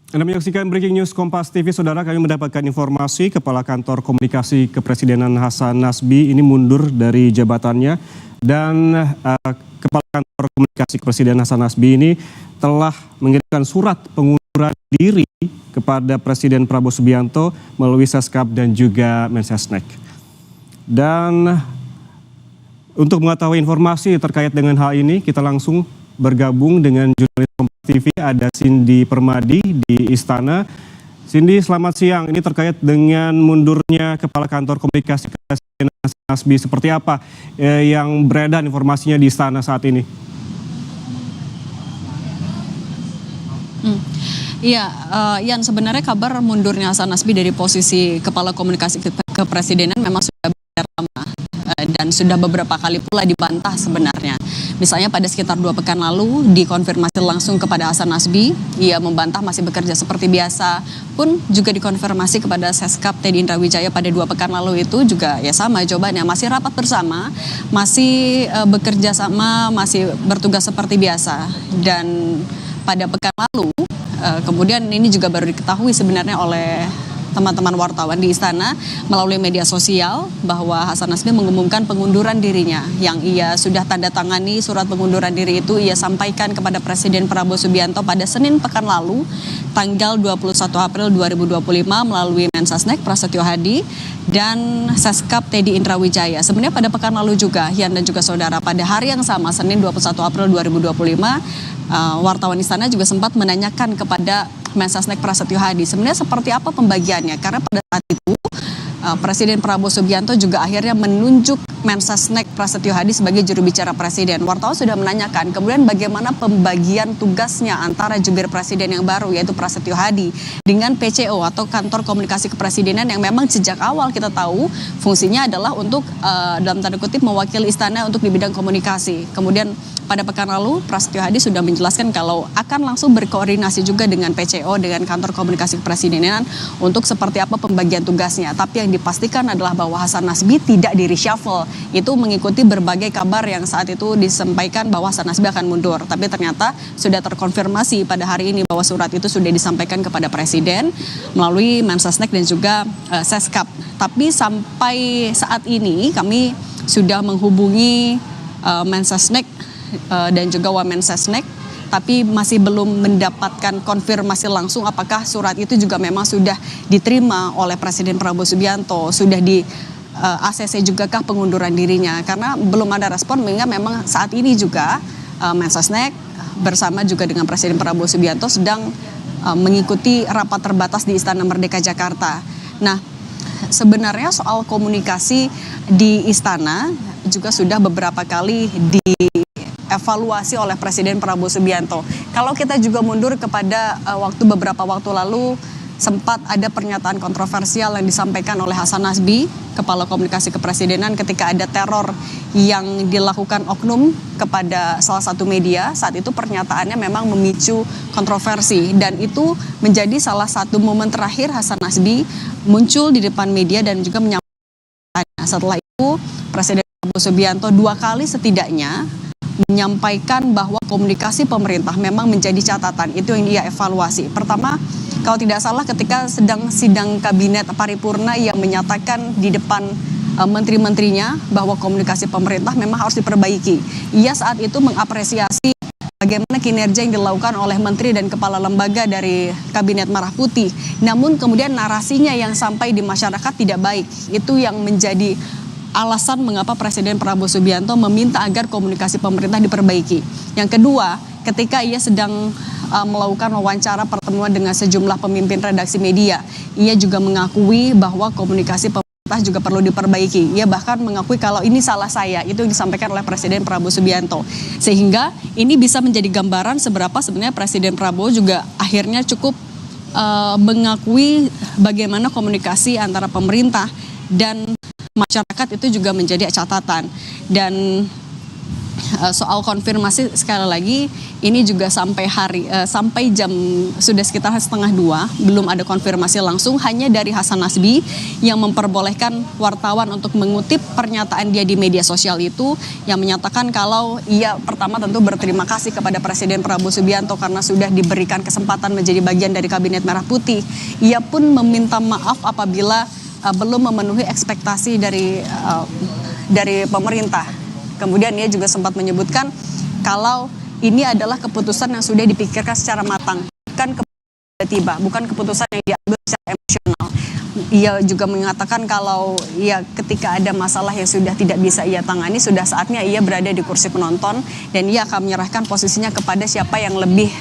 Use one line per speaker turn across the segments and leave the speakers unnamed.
Anda menyaksikan Breaking News Kompas TV, Saudara. Kami mendapatkan informasi Kepala Kantor Komunikasi Kepresidenan Hasan Nasbi ini mundur dari jabatannya. Dan Kepala Kantor Komunikasi Kepresidenan Hasan Nasbi ini telah mengirimkan surat pengunduran diri kepada Presiden Prabowo Subianto melalui Seskap dan juga Mensesnek. Dan untuk mengetahui informasi terkait dengan hal ini, kita langsung bergabung dengan jurnalis Kompas TV, ada Cindy Permadi di Istana. Cindy, selamat siang. Ini terkait dengan mundurnya Kepala Kantor Komunikasi Kepresidenan Hasan Nasbi. Seperti apa yang beredar informasinya di Istana saat ini?
Iya, Yan, sebenarnya kabar mundurnya Hasan Nasbi dari posisi Kepala Komunikasi Kepresidenan memang sudah beredar lama dan sudah beberapa kali pula dibantah sebenarnya. Misalnya pada sekitar 2 pekan lalu dikonfirmasi langsung kepada Hasan Nasbi, ia membantah masih bekerja seperti biasa, pun juga dikonfirmasi kepada Seskap Teddy Indrawijaya pada 2 pekan lalu itu juga ya sama jawabannya, masih rapat bersama, masih bekerja sama, masih bertugas seperti biasa. Dan pada pekan lalu kemudian ini juga baru diketahui sebenarnya oleh teman-teman wartawan di Istana melalui media sosial bahwa Hasan Nasbi mengumumkan pengunduran dirinya, yang ia sudah tanda tangani. Surat pengunduran diri itu ia sampaikan kepada Presiden Prabowo Subianto pada Senin pekan lalu tanggal 21 April 2025 melalui Mensesnek Prasetyo Hadi dan Seskap Teddy Indrawijaya. Sebenarnya pada pekan lalu juga, Yan dan juga saudara, pada hari yang sama Senin 21 April 2025 wartawan Istana juga sempat menanyakan kepada Mensesnek Prasetyo Hadi sebenarnya seperti apa pembagiannya, karena pada saat itu Presiden Prabowo Subianto juga akhirnya menunjuk Mensesnek Prasetyo Hadi sebagai juru bicara Presiden. Wartawan sudah menanyakan kemudian bagaimana pembagian tugasnya antara jubir Presiden yang baru yaitu Prasetyo Hadi dengan PCO atau Kantor Komunikasi Kepresidenan yang memang sejak awal kita tahu fungsinya adalah untuk dalam tanda kutip mewakili Istana untuk di bidang komunikasi. Kemudian pada pekan lalu Prasetyo Hadi sudah menjelaskan kalau akan langsung berkoordinasi juga dengan PCO, dengan Kantor Komunikasi Kepresidenan untuk seperti apa pembagian tugasnya. Tapi yang dipastikan adalah bahwa Hasan Nasbi tidak di reshuffle. Itu mengikuti berbagai kabar yang saat itu disampaikan bahwa Hasan Nasbi akan mundur. Tapi ternyata sudah terkonfirmasi pada hari ini bahwa surat itu sudah disampaikan kepada Presiden melalui Mensesnek dan juga Seskap. Tapi sampai saat ini kami sudah menghubungi Mensesnek dan juga Wamensesnek, tapi masih belum mendapatkan konfirmasi langsung apakah surat itu juga memang sudah diterima oleh Presiden Prabowo Subianto, sudah di ACC juga kah pengunduran dirinya, karena belum ada respon. Mengingat memang saat ini juga Mensesnek bersama juga dengan Presiden Prabowo Subianto sedang mengikuti rapat terbatas di Istana Merdeka Jakarta. Nah, sebenarnya soal komunikasi di Istana juga sudah beberapa kali dievaluasi oleh Presiden Prabowo Subianto. Kalau kita juga mundur kepada beberapa waktu lalu, sempat ada pernyataan kontroversial yang disampaikan oleh Hasan Nasbi, Kepala Komunikasi Kepresidenan, ketika ada teror yang dilakukan oknum kepada salah satu media. Saat itu pernyataannya memang memicu kontroversi, dan itu menjadi salah satu momen terakhir Hasan Nasbi muncul di depan media dan juga menyampaikan. Setelah itu Presiden Prabowo Subianto 2 kali setidaknya menyampaikan bahwa komunikasi pemerintah memang menjadi catatan. Itu yang dia evaluasi. Pertama, kalau tidak salah ketika sedang sidang kabinet paripurna yang menyatakan di depan menteri-menterinya bahwa komunikasi pemerintah memang harus diperbaiki. Ia saat itu mengapresiasi bagaimana kinerja yang dilakukan oleh menteri dan kepala lembaga dari Kabinet Merah Putih. Namun kemudian narasinya yang sampai di masyarakat tidak baik. Itu yang menjadi alasan mengapa Presiden Prabowo Subianto meminta agar komunikasi pemerintah diperbaiki. Yang kedua, ketika ia sedang melakukan wawancara pertemuan dengan sejumlah pemimpin redaksi media, ia juga mengakui bahwa komunikasi pemerintah juga perlu diperbaiki. Ia bahkan mengakui kalau ini salah saya, itu yang disampaikan oleh Presiden Prabowo Subianto. Sehingga ini bisa menjadi gambaran seberapa sebenarnya Presiden Prabowo juga akhirnya cukup mengakui bagaimana komunikasi antara pemerintah dan masyarakat itu juga menjadi catatan. Dan soal konfirmasi sekali lagi ini juga sampai jam sudah sekitar 1:30 belum ada konfirmasi langsung, hanya dari Hasan Nasbi yang memperbolehkan wartawan untuk mengutip pernyataan dia di media sosial itu yang menyatakan kalau ia pertama tentu berterima kasih kepada Presiden Prabowo Subianto karena sudah diberikan kesempatan menjadi bagian dari Kabinet Merah Putih. Ia pun meminta maaf apabila belum memenuhi ekspektasi dari pemerintah. Kemudian ia juga sempat menyebutkan kalau ini adalah keputusan yang sudah dipikirkan secara matang, bukan tiba-tiba, bukan keputusan yang diambil secara emosional. Ia juga mengatakan kalau ketika ada masalah yang sudah tidak bisa ia tangani, sudah saatnya ia berada di kursi penonton dan ia akan menyerahkan posisinya kepada siapa yang lebih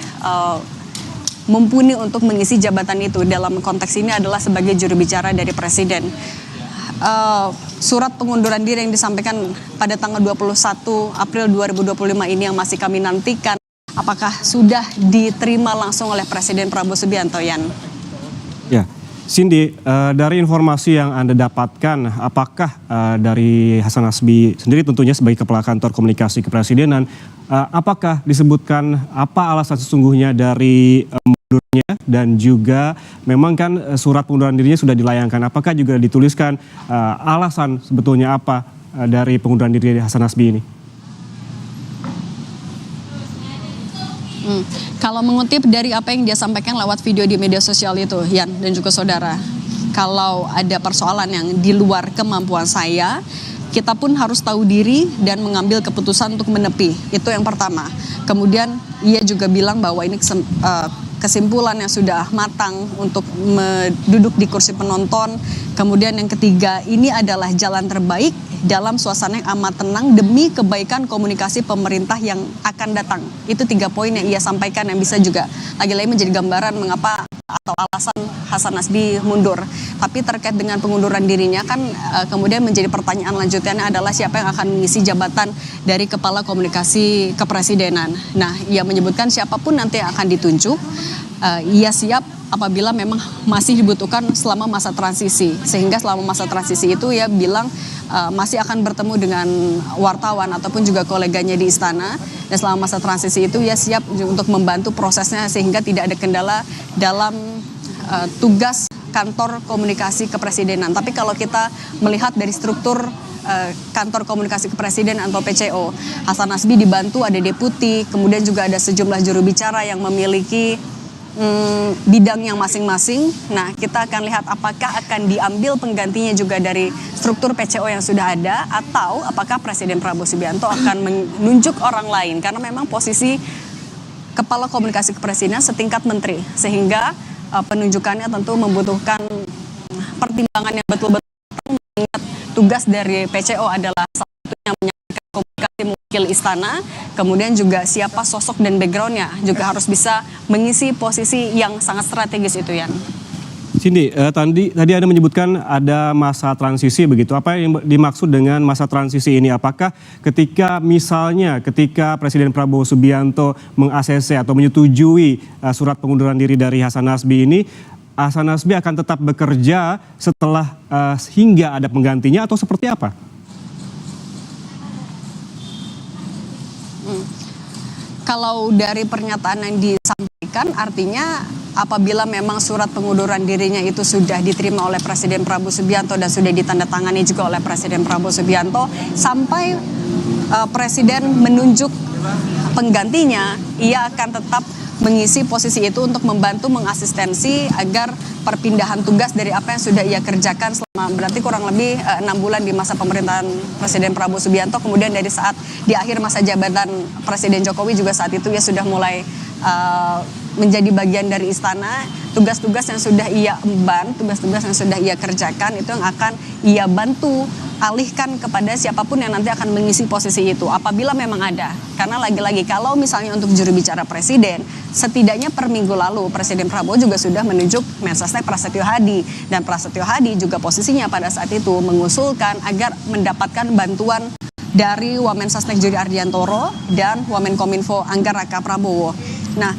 mumpuni untuk mengisi jabatan itu. Dalam konteks ini adalah sebagai juru bicara dari Presiden. Surat pengunduran diri yang disampaikan pada tanggal 21 April 2025 ini yang masih kami nantikan, apakah sudah diterima langsung oleh Presiden Prabowo Subianto, Yan?
Ya, Cindy, dari informasi yang Anda dapatkan, apakah dari Hasan Nasbi sendiri tentunya sebagai Kepala Kantor Komunikasi Kepresidenan, apakah disebutkan apa alasan sesungguhnya dari mundurnya dan juga memang kan surat pengunduran dirinya sudah dilayangkan, apakah juga dituliskan alasan sebetulnya apa dari pengunduran diri Hasan Nasbi ini?
Kalau mengutip dari apa yang dia sampaikan lewat video di media sosial itu, Yan dan juga saudara, kalau ada persoalan yang di luar kemampuan saya, kita pun harus tahu diri dan mengambil keputusan untuk menepi. Itu yang pertama. Kemudian ia juga bilang bahwa ini kesimpulan yang sudah matang untuk duduk di kursi penonton. Kemudian yang ketiga, ini adalah jalan terbaik dalam suasana yang amat tenang demi kebaikan komunikasi pemerintah yang akan datang. Itu 3 poin yang ia sampaikan yang bisa juga lagi-lagi menjadi gambaran mengapa atau alasan Hasan Nasbi mundur. Tapi terkait dengan pengunduran dirinya kan kemudian menjadi pertanyaan lanjutannya adalah siapa yang akan mengisi jabatan dari Kepala Komunikasi Kepresidenan. Nah, ia menyebutkan siapapun nanti yang akan ditunjuk, ia siap apabila memang masih dibutuhkan selama masa transisi. Sehingga selama masa transisi itu ia bilang masih akan bertemu dengan wartawan ataupun juga koleganya di istana. Dan selama masa transisi itu ia siap untuk membantu prosesnya sehingga tidak ada kendala dalam tugas kantor komunikasi kepresidenan. Tapi kalau kita melihat dari struktur kantor komunikasi kepresidenan atau PCO, Hasan Nasbi dibantu ada deputi, kemudian juga ada sejumlah juru bicara yang memiliki bidang yang masing-masing. Nah, kita akan lihat apakah akan diambil penggantinya juga dari struktur PCO yang sudah ada atau apakah Presiden Prabowo Subianto akan menunjuk orang lain karena memang posisi Kepala Komunikasi Kepresidenan setingkat menteri sehingga penunjukannya tentu membutuhkan pertimbangan yang betul-betul mengingat tugas dari PCO adalah salah satunya menyampaikan komunikasi mewakili istana, kemudian juga siapa sosok dan backgroundnya juga harus bisa mengisi posisi yang sangat strategis itu, Yan.
Cindy, tadi Anda menyebutkan ada masa transisi begitu. Apa yang dimaksud dengan masa transisi ini? Apakah ketika Presiden Prabowo Subianto meng-ACC atau menyetujui surat pengunduran diri dari Hasan Nasbi ini, Hasan Nasbi akan tetap bekerja setelah hingga ada penggantinya atau seperti apa?
Kalau dari pernyataan yang disampaikan artinya apabila memang surat pengunduran dirinya itu sudah diterima oleh Presiden Prabowo Subianto dan sudah ditandatangani juga oleh Presiden Prabowo Subianto sampai Presiden menunjuk penggantinya, ia akan tetap mengisi posisi itu untuk membantu mengasistensi agar perpindahan tugas dari apa yang sudah ia kerjakan selama berarti kurang lebih 6 bulan di masa pemerintahan Presiden Prabowo Subianto, kemudian dari saat di akhir masa jabatan Presiden Jokowi juga saat itu ia sudah mulai menjadi bagian dari istana. Tugas-tugas yang sudah ia emban, tugas-tugas yang sudah ia kerjakan itu yang akan ia bantu alihkan kepada siapapun yang nanti akan mengisi posisi itu apabila memang ada. Karena lagi-lagi kalau misalnya untuk juru bicara presiden, setidaknya per minggu lalu Presiden Prabowo juga sudah menunjuk Mensesnek Prasetyo Hadi, dan Prasetyo Hadi juga posisinya pada saat itu mengusulkan agar mendapatkan bantuan dari Wamensesnek Jody Ardiantoro dan Wamenkominfo Angga Raka Prabowo. Nah,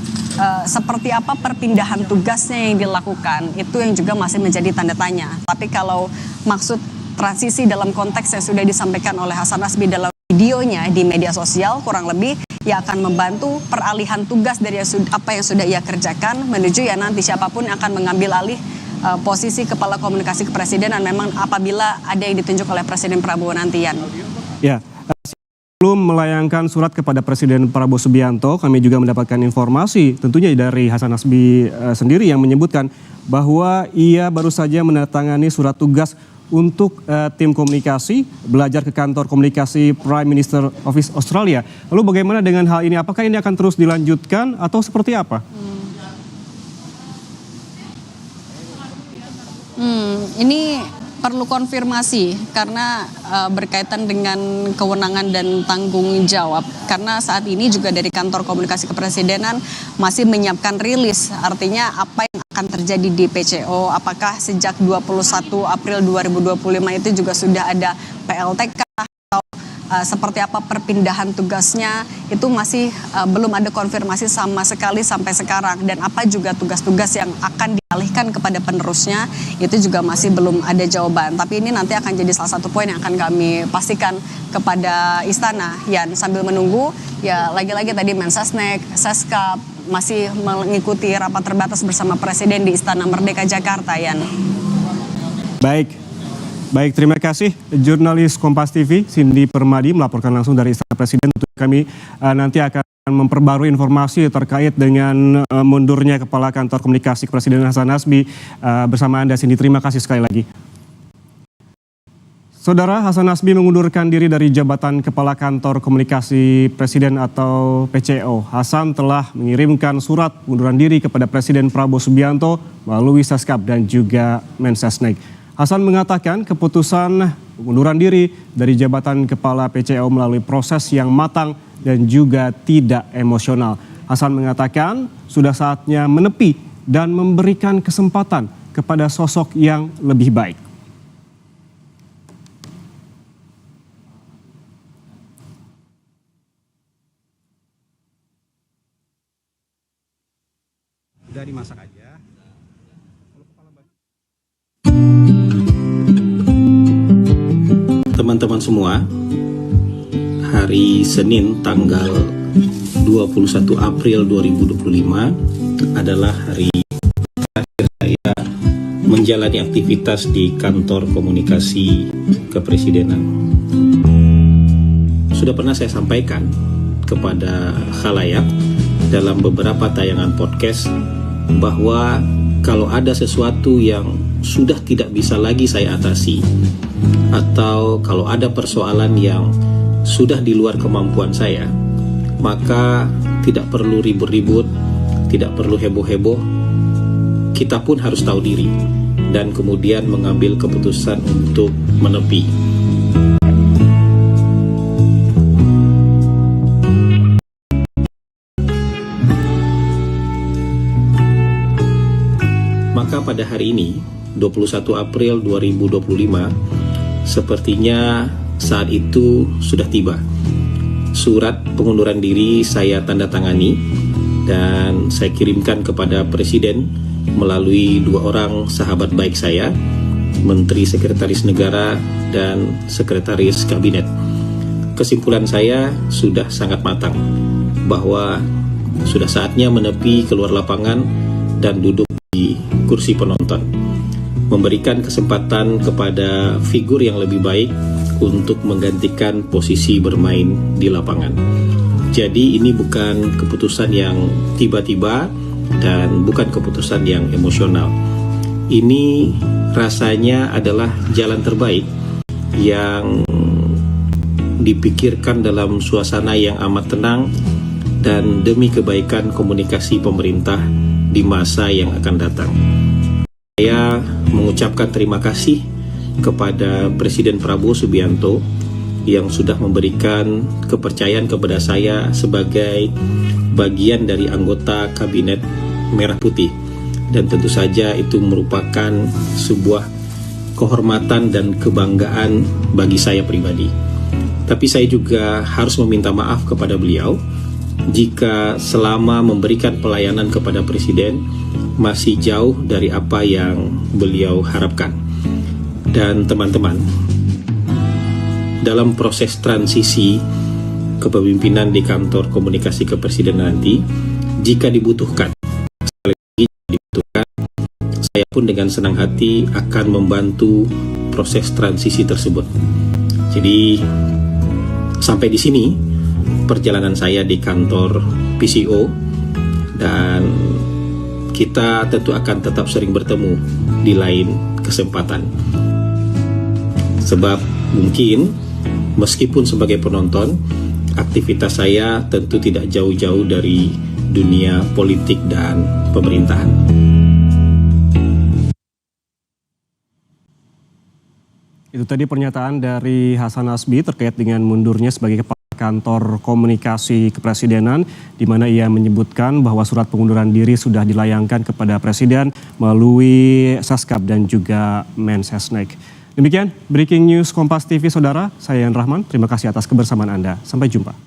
seperti apa perpindahan tugasnya yang dilakukan itu yang juga masih menjadi tanda tanya. Tapi kalau maksud transisi dalam konteks yang sudah disampaikan oleh Hasan Nasbi dalam videonya di media sosial kurang lebih yang akan membantu peralihan tugas dari apa yang sudah ia kerjakan menuju ya nanti siapapun yang akan mengambil alih posisi Kepala Komunikasi Kepresidenan memang apabila ada yang ditunjuk oleh Presiden Prabowo nanti, Yan.
Ya, sebelum melayangkan surat kepada Presiden Prabowo Subianto, kami juga mendapatkan informasi tentunya dari Hasan Nasbi sendiri yang menyebutkan bahwa ia baru saja menandatangani surat tugas untuk tim komunikasi belajar ke kantor komunikasi Prime Minister Office Australia. Lalu bagaimana dengan hal ini? Apakah ini akan terus dilanjutkan atau seperti apa?
Ini perlu konfirmasi karena berkaitan dengan kewenangan dan tanggung jawab. Karena saat ini juga dari kantor komunikasi kepresidenan masih menyiapkan rilis. Artinya apa yang akan terjadi di PCO, apakah sejak 21 April 2025 itu juga sudah ada PLTK atau seperti apa perpindahan tugasnya, itu masih belum ada konfirmasi sama sekali sampai sekarang. Dan apa juga tugas-tugas yang akan dialihkan kepada penerusnya, itu juga masih belum ada jawaban. Tapi ini nanti akan jadi salah satu poin yang akan kami pastikan kepada Istana. Yan, sambil menunggu, ya lagi-lagi tadi Mensesnek, Seskap masih mengikuti rapat terbatas bersama Presiden di Istana Merdeka Jakarta, Yan.
Baik, terima kasih jurnalis Kompas TV Cindy Permadi melaporkan langsung dari Istana Presiden. Untuk kami nanti akan memperbarui informasi terkait dengan mundurnya Kepala Kantor Komunikasi Kepresidenan Hasan Nasbi bersama Anda, Cindy. Terima kasih sekali lagi. Saudara, Hasan Nasbi mengundurkan diri dari jabatan Kepala Kantor Komunikasi Presiden atau PCO. Hasan telah mengirimkan surat pengunduran diri kepada Presiden Prabowo Subianto melalui Seskap dan juga Mensesnek. Hasan mengatakan keputusan pengunduran diri dari jabatan Kepala PCO melalui proses yang matang dan juga tidak emosional. Hasan mengatakan sudah saatnya menepi dan memberikan kesempatan kepada sosok yang lebih baik. Udah dimasak aja.
Teman-teman semua, hari Senin tanggal 21 April 2025 adalah hari terakhir saya menjalani aktivitas di kantor komunikasi kepresidenan. Sudah pernah saya sampaikan kepada khalayak dalam beberapa tayangan podcast bahwa kalau ada sesuatu yang sudah tidak bisa lagi saya atasi, atau kalau ada persoalan yang sudah di luar kemampuan saya, maka tidak perlu ribut-ribut, tidak perlu heboh-heboh. Kita pun harus tahu diri dan kemudian mengambil keputusan untuk menepi. Maka pada hari ini, 21 April 2025, sepertinya saat itu sudah tiba. Surat pengunduran diri saya tanda tangani dan saya kirimkan kepada Presiden melalui dua orang sahabat baik saya, Menteri Sekretaris Negara dan Sekretaris Kabinet. Kesimpulan saya sudah sangat matang bahwa sudah saatnya menepi keluar lapangan dan duduk di kursi penonton, memberikan kesempatan kepada figur yang lebih baik untuk menggantikan posisi bermain di lapangan. Jadi ini bukan keputusan yang tiba-tiba dan bukan keputusan yang emosional. Ini rasanya adalah jalan terbaik yang dipikirkan dalam suasana yang amat tenang dan demi kebaikan komunikasi pemerintah di masa yang akan datang. Saya mengucapkan terima kasih kepada Presiden Prabowo Subianto yang sudah memberikan kepercayaan kepada saya sebagai bagian dari anggota Kabinet Merah Putih. Dan tentu saja itu merupakan sebuah kehormatan dan kebanggaan bagi saya pribadi. Tapi saya juga harus meminta maaf kepada beliau jika selama memberikan pelayanan kepada Presiden masih jauh dari apa yang beliau harapkan. Dan teman-teman, dalam proses transisi kepemimpinan di kantor komunikasi kepresidenan nanti, jika dibutuhkan, sekali lagi dibutuhkan, saya pun dengan senang hati akan membantu proses transisi tersebut. Jadi sampai di sini perjalanan saya di kantor PCO, dan kita tentu akan tetap sering bertemu di lain kesempatan. Sebab mungkin meskipun sebagai penonton, aktivitas saya tentu tidak jauh-jauh dari dunia politik dan pemerintahan.
Itu tadi pernyataan dari Hasan Nasbi terkait dengan mundurnya sebagai Kepala Kantor Komunikasi Kepresidenan, di mana ia menyebutkan bahwa surat pengunduran diri sudah dilayangkan kepada Presiden melalui Seskap dan juga Mensesnek. Demikian Breaking News Kompas TV, Saudara. Saya Yan Rahman, terima kasih atas kebersamaan Anda. Sampai jumpa.